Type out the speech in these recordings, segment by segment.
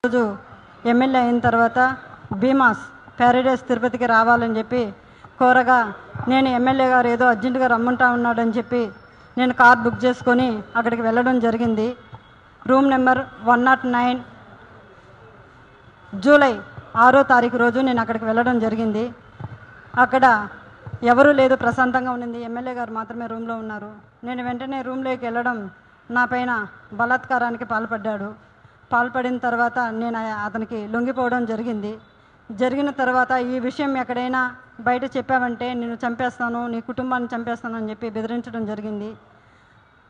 రోజు ఎమ్మెల్యే అయిన తర్వాత భీమాస్ ప్యారడైస్ తిరుపతికి రావాలని చెప్పి కోరగా నేను ఎమ్మెల్యే గారు ఏదో అర్జెంటుగా రమ్మంటా ఉన్నాడని చెప్పి నేను కార్ బుక్ చేసుకొని అక్కడికి వెళ్ళడం జరిగింది. రూమ్ నెంబర్ 109 జూలై 6వ తారీఖు రోజు నేను అక్కడికి వెళ్ళడం జరిగింది. అక్కడ ఎవరూ లేదు, ప్రశాంతంగా ఉండింది. ఎమ్మెల్యే గారు మాత్రమే రూమ్లో ఉన్నారు. నేను వెంటనే రూమ్లోకి వెళ్ళడం నా పైన బలాత్కారానికి పాల్పడిన తర్వాత నేను అతనికి లొంగిపోవడం జరిగిన తర్వాత ఈ విషయం ఎక్కడైనా బయట చెప్పావంటే నేను చంపేస్తాను, నీ కుటుంబాన్ని చంపేస్తాను అని చెప్పి బెదిరించడం జరిగింది.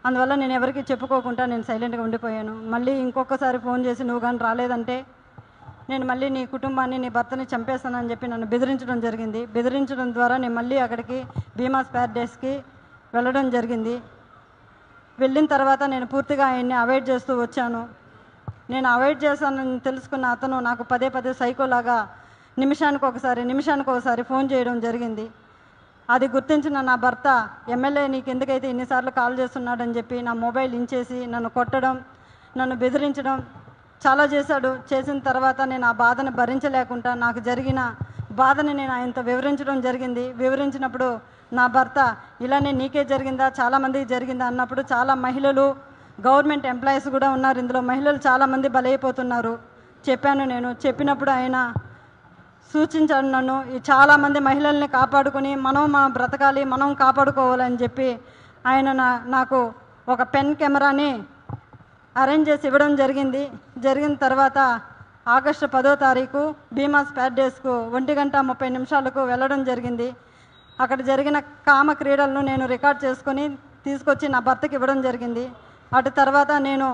అందువల్ల నేను ఎవరికి చెప్పుకోకుండా నేను సైలెంట్గా ఉండిపోయాను. మళ్ళీ ఇంకొకసారి ఫోన్ చేసి నువ్వు కానీ రాలేదంటే నేను మళ్ళీ నీ కుటుంబాన్ని, నీ భర్తని చంపేస్తానని చెప్పి నన్ను బెదిరించడం జరిగింది. బెదిరించడం ద్వారా నేను మళ్ళీ అక్కడికి భీమాస్ ప్యారడైస్కి వెళ్ళడం జరిగింది. వెళ్ళిన తర్వాత నేను పూర్తిగా ఆయన్ని అవాయిడ్ చేస్తూ వచ్చాను. నేను అవాయిడ్ చేశానని తెలుసుకున్న అతను నాకు పదే సైకోలాగా నిమిషానికి ఒకసారి ఫోన్ చేయడం జరిగింది. అది గుర్తించిన నా భర్త ఎమ్మెల్యే నీకు ఎందుకైతే ఇన్నిసార్లు కాల్ చేస్తున్నాడని చెప్పి నా మొబైల్ ఇంచేసి నన్ను కొట్టడం, నన్ను బెదిరించడం చాలా చేశాడు. చేసిన తర్వాత నేను ఆ బాధను భరించలేకుండా నాకు జరిగిన బాధని నేను ఆయనతో వివరించడం జరిగింది. వివరించినప్పుడు నా భర్త ఇలానే నీకే జరిగిందా, చాలామందికి జరిగిందా అన్నప్పుడు చాలా మహిళలు, గవర్నమెంట్ ఎంప్లాయీస్ కూడా ఉన్నారు ఇందులో, మహిళలు చాలామంది బలైపోతున్నారు చెప్పాను. నేను చెప్పినప్పుడు ఆయన సూచించాడు నన్ను ఈ చాలామంది మహిళల్ని కాపాడుకొని మనం బ్రతకాలి, మనం కాపాడుకోవాలని చెప్పి ఆయన నాకు ఒక పెన్ కెమెరాని అరేంజ్ చేసి ఇవ్వడం జరిగిన తర్వాత ఆగస్టు 10వ తారీఖు భీమాస్ ప్యారడైస్కు 1:30 వెళ్ళడం జరిగింది. అక్కడ జరిగిన కామ క్రీడలను నేను రికార్డ్ చేసుకొని తీసుకొచ్చి నా భర్తకి ఇవ్వడం జరిగింది. అటు తర్వాత నేను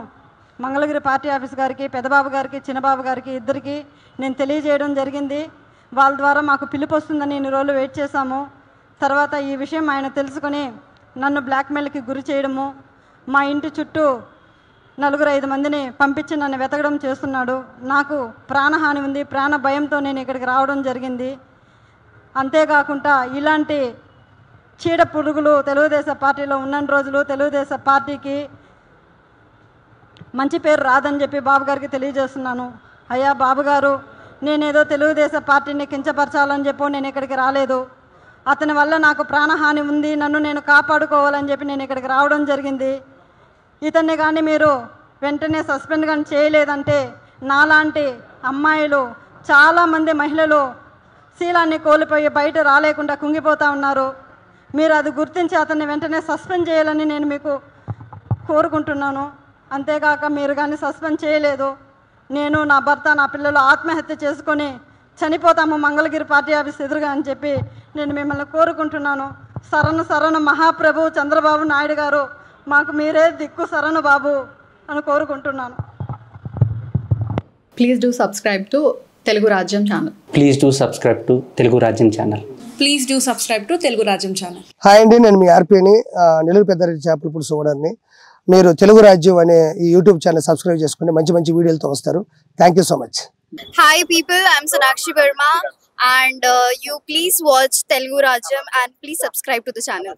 మంగళగిరి పార్టీ ఆఫీస్ గారికి, పెద్దబాబు గారికి, చిన్నబాబు గారికి ఇద్దరికి నేను తెలియజేయడం జరిగింది. వాళ్ళ ద్వారా మాకు పిలుపు వస్తుందని ఇన్ని రోజులు వెయిట్ చేశాము. తర్వాత ఈ విషయం ఆయన తెలుసుకొని నన్ను బ్లాక్మెయిల్కి గురి చేయడము, మా ఇంటి చుట్టూ 4-5 మందిని పంపించి నన్ను వెతకడం చేస్తున్నాడు. నాకు ప్రాణహాని ఉంది, ప్రాణ భయంతో నేను ఇక్కడికి రావడం జరిగింది. అంతేకాకుండా ఇలాంటి చీడ పురుగులు తెలుగుదేశం పార్టీలో ఉన్న రోజులు తెలుగుదేశం పార్టీకి మంచి పేరు రాదని చెప్పి బాబు గారికి తెలియజేస్తున్నాను. అయ్యా బాబు గారు, నేనేదో తెలుగుదేశం పార్టీని కించపరచాలని చెప్పి నేను ఇక్కడికి రాలేదు. అతని వల్ల నాకు ప్రాణహాని ఉంది, నన్ను నేను కాపాడుకోవాలని చెప్పి నేను ఇక్కడికి రావడం జరిగింది. ఇతన్ని కానీ మీరు వెంటనే సస్పెండ్ కానీ చేయలేదంటే నాలాంటి అమ్మాయిలు చాలామంది మహిళలు శీలాన్ని కోల్పోయి బయట రాలేకుండా కుంగిపోతూ ఉన్నారు. మీరు అది గుర్తించి అతన్ని వెంటనే సస్పెండ్ చేయాలని నేను మీకు కోరుకుంటున్నాను. అంతేకాక మీరు కానీ సస్పెండ్ చేయలేదు, నేను, నా భర్త, నా పిల్లలు ఆత్మహత్య చేసుకొని చనిపోతాము మంగళగిరి పార్టీ ఆఫీస్ ఎదురుగా అని చెప్పి నేను మిమ్మల్ని కోరుకుంటున్నాను. శరణు మహాప్రభు చంద్రబాబు నాయుడు గారు, మాకు మీరే దిక్కు శరణు బాబు అని కోరుకుంటున్నాను. Please do subscribe to Telugu Rajyam channel. Please do subscribe to Telugu Rajyam channel. Please do subscribe to Telugu Rajyam channel. Hi అండి, నేను మీ ఆర్పీని, నెల్లూరు పెద్దారెడ్డి చేపల పులుసు ఓనర్ని. మీరు తెలుగు రాజ్యం అనే ఈ యూట్యూబ్ ఛానల్ సబ్స్క్రైబ్ చేసుకుని మంచి వీడియోలతో వస్తారు. Thank you so much. Hi people, I'm Sonakshi Verma and you please watch Telugu Rajyam and please subscribe to the channel.